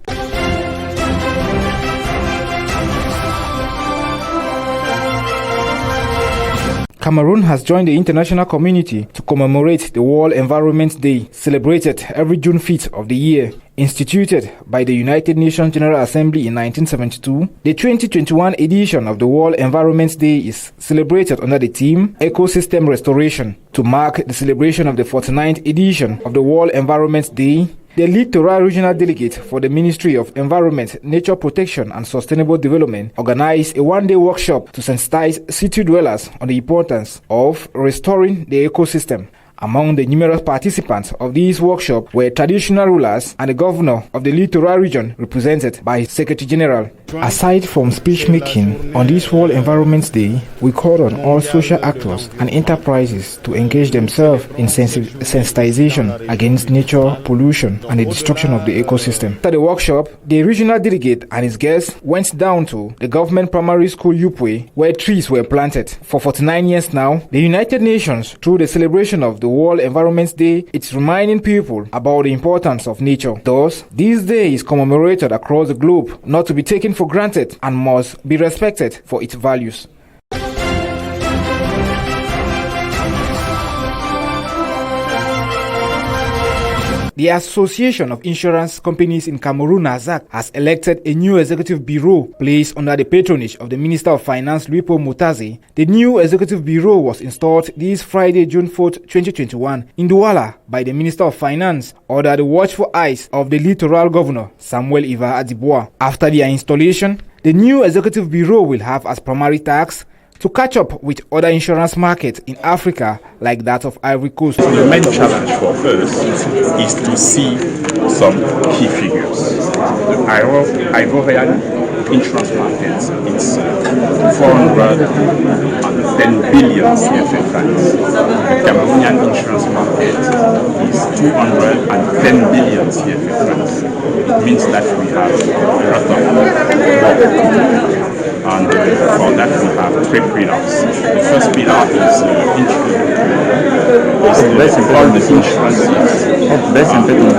Cameroon has joined the international community to commemorate the World Environment Day, celebrated every June 5th of the year. Instituted by the United Nations General Assembly in 1972, the 2021 edition of the World Environment Day is celebrated under the theme Ecosystem Restoration. To mark the celebration of the 49th edition of the World Environment Day, the Littoral Regional Delegate for the Ministry of Environment, Nature Protection and Sustainable Development organized a one-day workshop to sensitize city dwellers on the importance of restoring the ecosystem. Among the numerous participants of this workshop were traditional rulers and the governor of the littoral region, represented by his Secretary General. Aside from speech making, on this World Environment Day, we called on all social actors and enterprises to engage themselves in sensitization against nature pollution and the destruction of the ecosystem. After the workshop, the regional delegate and his guests went down to the government primary school Yupwe, where trees were planted. For 49 years now, the United Nations, through the celebration of the World Environment Day, it's reminding people about the importance of nature. Thus, this day is commemorated across the globe, not to be taken for granted, and must be respected for its values. The Association of Insurance Companies in Cameroon, ASAC, has elected a new executive bureau placed under the patronage of the Minister of Finance, Louis Paul Mutaze. The new executive bureau was installed this Friday, June 4, 2021, in Douala by the Minister of Finance under the watchful eyes of the littoral governor, Samuel Iva Adibois. After their installation, the new executive bureau will have as primary task to catch up with other insurance markets in Africa like that of Ivory Coast. The main challenge for us is to see some key figures. The Ivorian insurance market is 410 billion CFA francs. The Cameroonian insurance market is 210 billion CFA francs. It means that we have a lot of work. And for that we have 3 pillars. The first pillar is all the insurances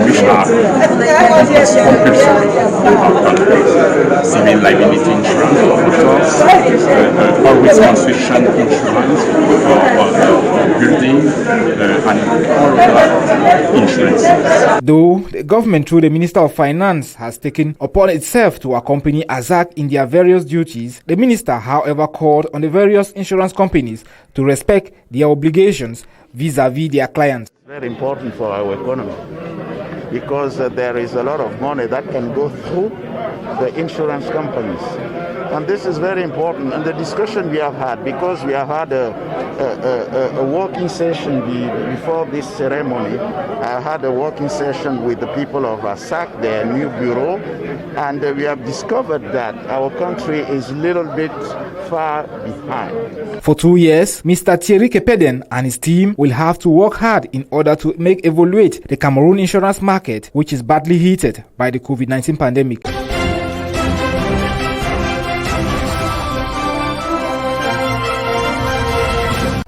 which are compulsory in our country. Civil liability insurance for motors, all risk concession insurance for building, and all other insurances. Though the government through the Minister of Finance has taken upon itself to accompany ASAC in their various duties, the minister, however, called on the various insurance companies to respect their obligations vis-à-vis their clients. Very important for our economy because there is a lot of money that can go through the insurance companies. And this is very important. And the discussion we have had, because we have had a working session before this ceremony, I had a working session with the people of ASAC, their new bureau, and we have discovered that our country is a little bit far behind. For 2 years, Mr. Thierry Kepeden and his team will have to work hard in order to evaluate the Cameroon insurance market, which is badly heated by the COVID-19 pandemic.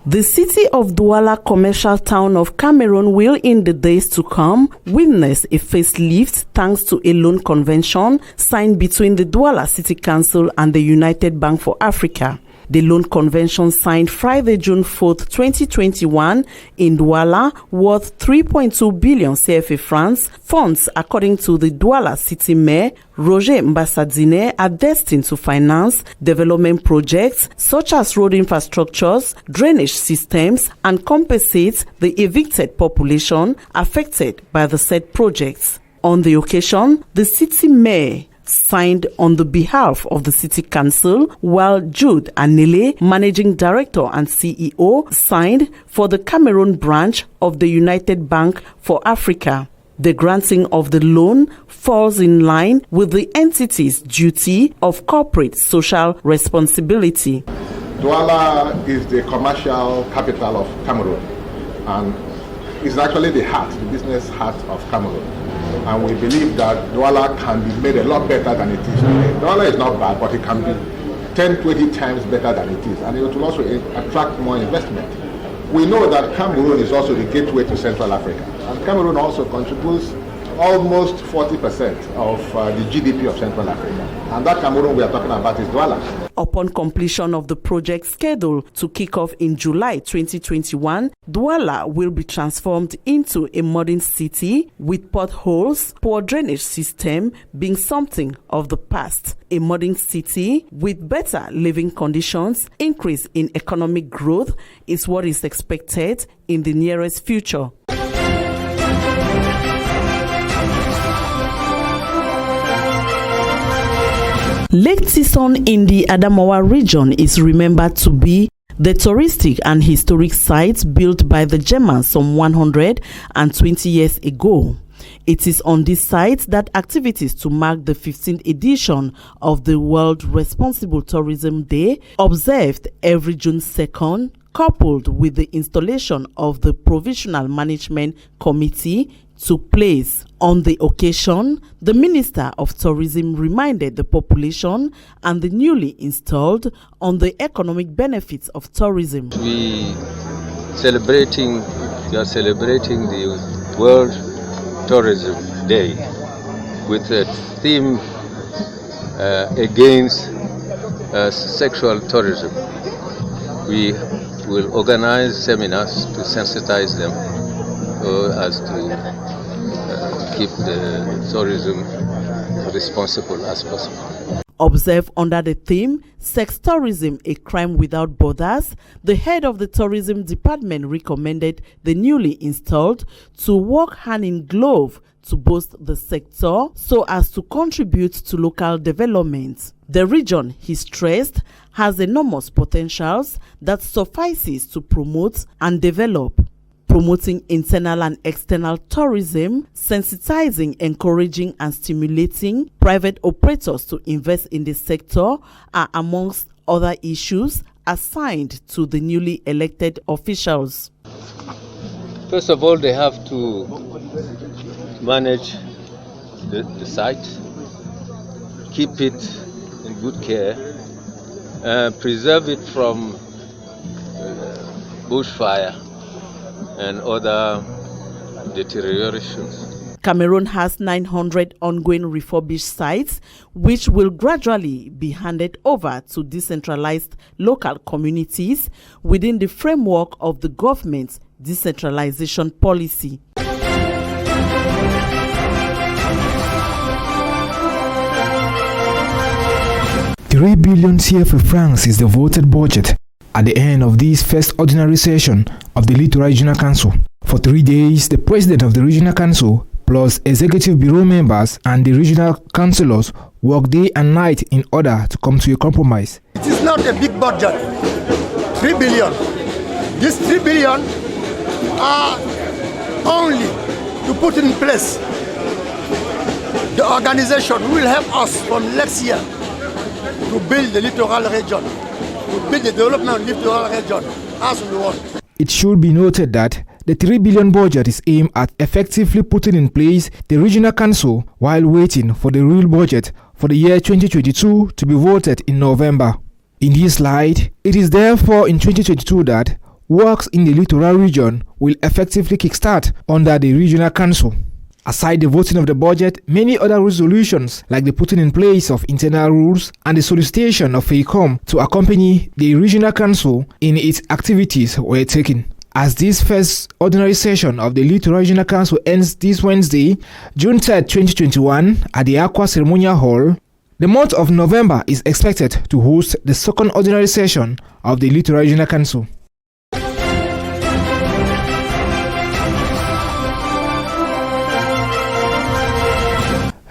The city of Douala commercial town of Cameroon will in the days to come witness a facelift thanks to a loan convention signed between the Douala City Council and the United Bank for Africa. The loan convention signed Friday, June 4th, 2021 in Douala worth 3.2 billion CFA francs. Funds, according to the Douala City Mayor, Roger Mbassadine, are destined to finance development projects such as road infrastructures, drainage systems, and compensate the evicted population affected by the said projects. On the occasion, the city mayor signed on the behalf of the City Council, while Jude Anele, Managing Director and CEO, signed for the Cameroon branch of the United Bank for Africa. The granting of the loan falls in line with the entity's duty of corporate social responsibility. Douala is the commercial capital of Cameroon and is actually the business heart of Cameroon. And we believe that Douala can be made a lot better than it is today. Douala is not bad, but it can be 10, 20 times better than it is. And it will also attract more investment. We know that Cameroon is also the gateway to Central Africa. And Cameroon also contributes almost 40% of the GDP of Central Africa. And that Cameroon we are talking about is Douala. Upon completion of the project scheduled to kick off in July 2021, Douala will be transformed into a modern city with potholes, poor drainage system being something of the past. A modern city with better living conditions, increase in economic growth is what is expected in the nearest future. Lake Tison in the Adamawa region is remembered to be The touristic and historic sites built by the Germans some 120 years ago. It is on this site that activities to mark the 15th edition of the World Responsible Tourism Day, observed every June 2nd, coupled with the installation of the Provisional Management Committee, took place. On the occasion, the Minister of Tourism reminded the population and the newly installed on the economic benefits of tourism. We are celebrating the World Tourism Day with a theme against sexual tourism. We will organize seminars to sensitize them as to keep the tourism responsible as possible. Observed under the theme, Sex Tourism, a Crime Without Borders, the head of the tourism department recommended the newly installed to work hand in glove to boost the sector so as to contribute to local development. The region, he stressed, has enormous potentials that suffices to promote and develop. Promoting internal and external tourism, sensitizing, encouraging and stimulating private operators to invest in the sector are amongst other issues assigned to the newly elected officials. First of all, they have to manage the site, keep it in good care, preserve it from bushfire and other deteriorations. Cameroon has 900 ongoing refurbished sites, which will gradually be handed over to decentralized local communities within the framework of the government's decentralization policy. $3 billion CFA francs is the voted budget at the end of this first ordinary session of the Littoral Regional Council. For 3 days, the president of the Regional Council, plus executive bureau members and the regional councillors work day and night in order to come to a compromise. It is not a big budget, 3 billion. These 3 billion are only to put in place the organization who will help us from next year to build the littoral region, to build the development of the littoral region as we want. It should be noted that the 3 billion budget is aimed at effectively putting in place the regional council while waiting for the real budget for the year 2022 to be voted in November. In this slide, it is therefore in 2022 that works in the littoral region will effectively kickstart under the regional council. Aside the voting of the budget, many other resolutions like the putting in place of internal rules and the solicitation of FEICOM to accompany the regional council in its activities were taken. As this first ordinary session of the Littoral Regional Council ends this Wednesday, June 3, 2021 at the Aqua Ceremonial Hall, the month of November is expected to host the second ordinary session of the Littoral Regional Council.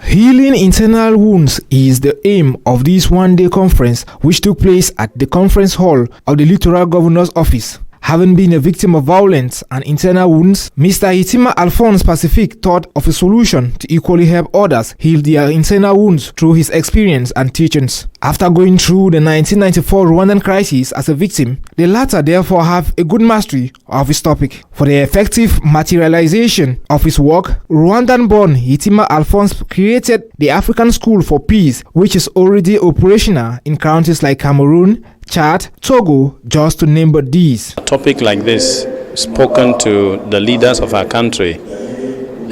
Healing internal wounds is the aim of this one-day conference, which took place at the conference hall of the Littoral Governor's Office. Having been a victim of violence and internal wounds, Mr. Hitima Alphonse Pacific thought of a solution to equally help others heal their internal wounds through his experience and teachings. After going through the 1994 Rwandan crisis as a victim, the latter therefore have a good mastery of his topic. For the effective materialization of his work, Rwandan-born Hitima Alphonse created the African School for Peace, which is already operational in countries like Cameroon, Chad, Togo, just to name but these. A topic like this, spoken to the leaders of our country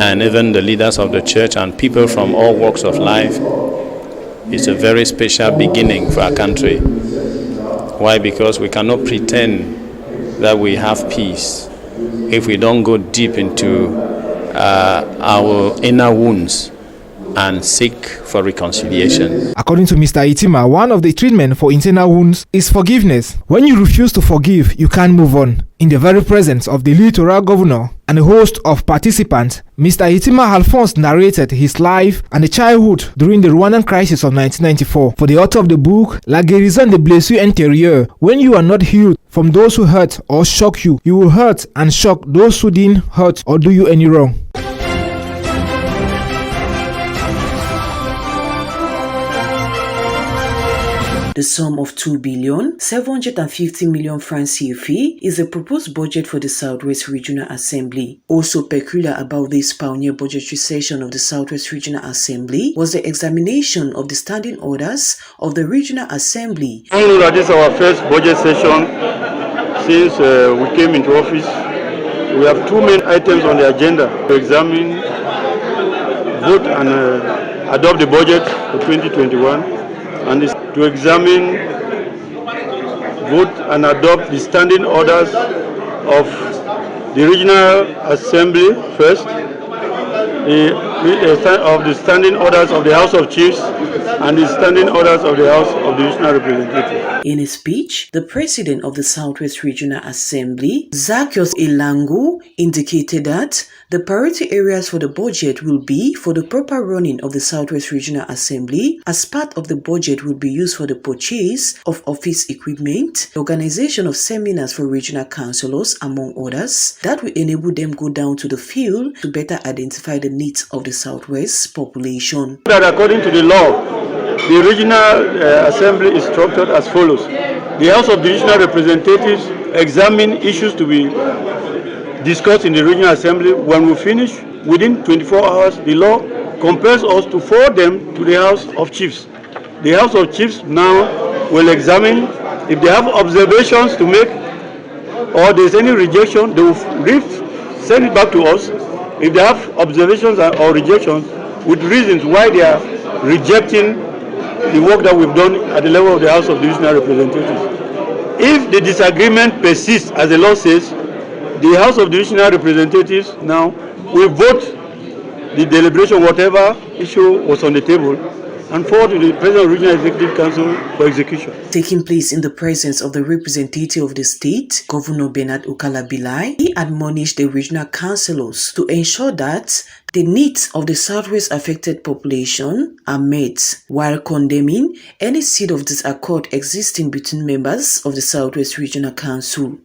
and even the leaders of the church and people from all walks of life, is a very special beginning for our country. Why? Because we cannot pretend that we have peace if we don't go deep into our inner wounds and seek for reconciliation. According to Mr. Itima, one of the treatment for internal wounds is forgiveness. When you refuse to forgive, you can't move on. In the very presence of the littoral governor and a host of participants, Mr. Itima Alphonse narrated his life and childhood during the Rwandan crisis of 1994. For the author of the book, La guérison des blessures intérieures, when you are not healed from those who hurt or shock you, you will hurt and shock those who didn't hurt or do you any wrong. The sum of 2,750 million francs CFA is the proposed budget for the Southwest Regional Assembly. Also peculiar about this pioneer budgetary session of the Southwest Regional Assembly was the examination of the standing orders of the Regional Assembly. I know that this is our first budget session since we came into office. We have two main items on the agenda to examine, vote and adopt the budget for 2021. And is to examine, vote and adopt the standing orders of the Regional Assembly first, of the standing orders of the House of Chiefs and the standing orders of the House of the Regional Representatives. In his speech, the president of the Southwest Regional Assembly, Zacchaeus Elangu, indicated that the priority areas for the budget will be for the proper running of the Southwest Regional Assembly. As part of the budget will be used for the purchase of office equipment, the organization of seminars for regional councillors, among others, that will enable them go down to the field to better identify the needs of the Southwest population. That according to the law, the Regional Assembly is structured as follows. The House of the Regional Representatives examine issues to be discussed in the Regional Assembly. When we finish, within 24 hours, the law compels us to forward them to the House of Chiefs. The House of Chiefs now will examine if they have observations to make or there's any rejection, they will send it back to us. If they have observations or rejections with reasons why they are rejecting the work that we've done at the level of the House of the Regional Representatives. If the disagreement persists, as the law says, the House of the Regional Representatives now will vote the deliberation, whatever issue was on the table, and forward to the President of the Regional Executive Council for execution. Taking place in the presence of the representative of the state, Governor Bernard Okalabilai, he admonished the regional councillors to ensure that the needs of the Southwest affected population are met, while condemning any seed of disaccord existing between members of the Southwest Regional Council.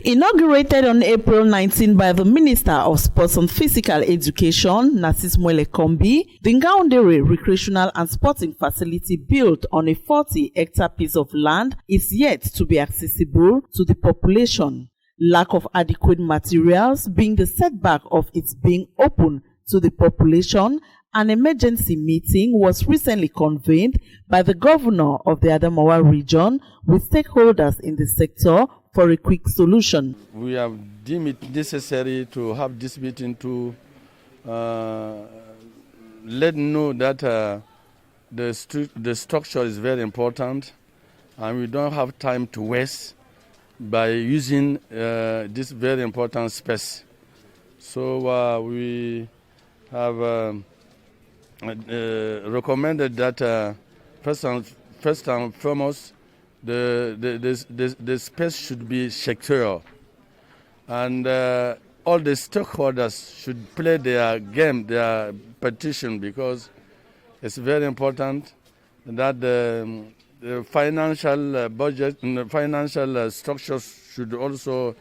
Inaugurated on April 19 by the Minister of Sports and Physical Education, Narcisse Moelle-Kombi, the Ngaoundéré Recreational and Sporting Facility built on a 40-hectare piece of land is yet to be accessible to the population. Lack of adequate materials being the setback of its being open to the population. An emergency meeting was recently convened by the governor of the Adamawa region with stakeholders in the sector for a quick solution. We have deemed it necessary to have this meeting to let know that the structure is very important and we don't have time to waste by using this very important space. So we have recommended that first and foremost the space should be secure, and all the stakeholders should play their game, their petition, because it's very important that the financial budget and the financial structures should also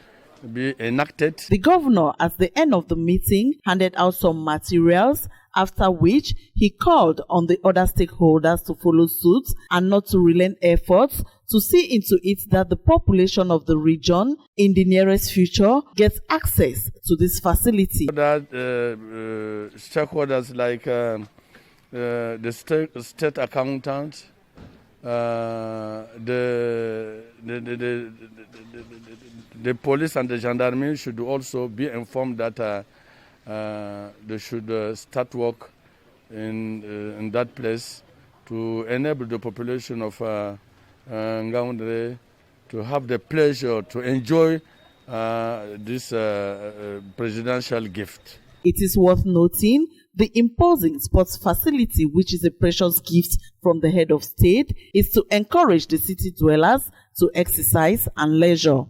be enacted. The governor, at the end of the meeting, handed out some materials, after which he called on the other stakeholders to follow suit and not to relent efforts to see into it that the population of the region in the nearest future gets access to this facility. That stakeholders like the state accountant, the police and the gendarmerie should also be informed that they should start work in that place to enable the population of Ngaoundéré to have the pleasure to enjoy this presidential gift. It is worth noting the imposing sports facility, which is a precious gift from the head of state, is to encourage the city dwellers to exercise and leisure.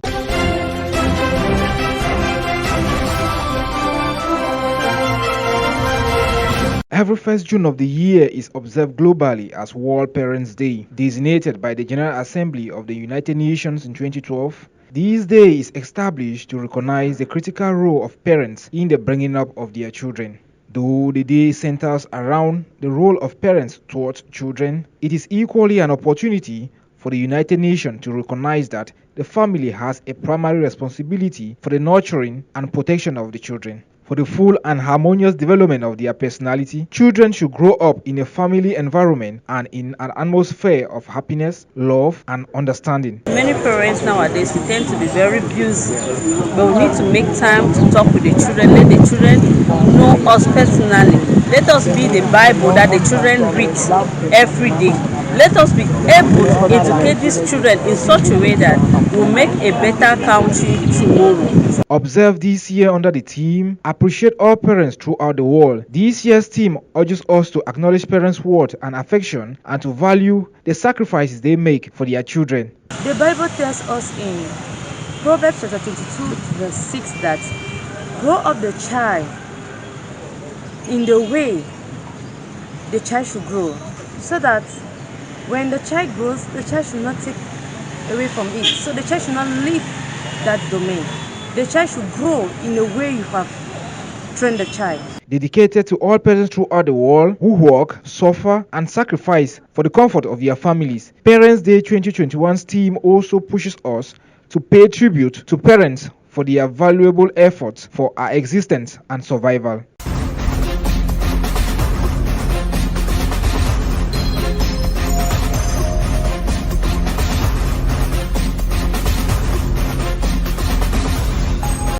Every 1st June of the year is observed globally as World Parents' Day, designated by the General Assembly of the United Nations in 2012. This day is established to recognize the critical role of parents in the bringing up of their children. Though the day centers around the role of parents towards children, it is equally an opportunity for the United Nations to recognize that the family has a primary responsibility for the nurturing and protection of the children. For the full and harmonious development of their personality, children should grow up in a family environment and in an atmosphere of happiness, love, and understanding. Many parents nowadays tend to be very busy, but we need to make time to talk with the children. Let the children know us personally. Let us be the Bible that the children read every day. Let us be able to educate these children in such a way that we'll make a better country tomorrow. Observed this year under the theme, Appreciate all parents throughout the world. This year's theme urges us to acknowledge parents' worth and affection and to value the sacrifices they make for their children. The Bible tells us in Proverbs chapter 22 verse 6 that grow up the child in the way the child should grow, so that when the child grows, the child should not take away from it. So the child should not leave that domain. The child should grow in the way you have trained the child. Dedicated to all parents throughout the world who work, suffer, and sacrifice for the comfort of their families, Parents' Day 2021's theme also pushes us to pay tribute to parents for their valuable efforts for our existence and survival.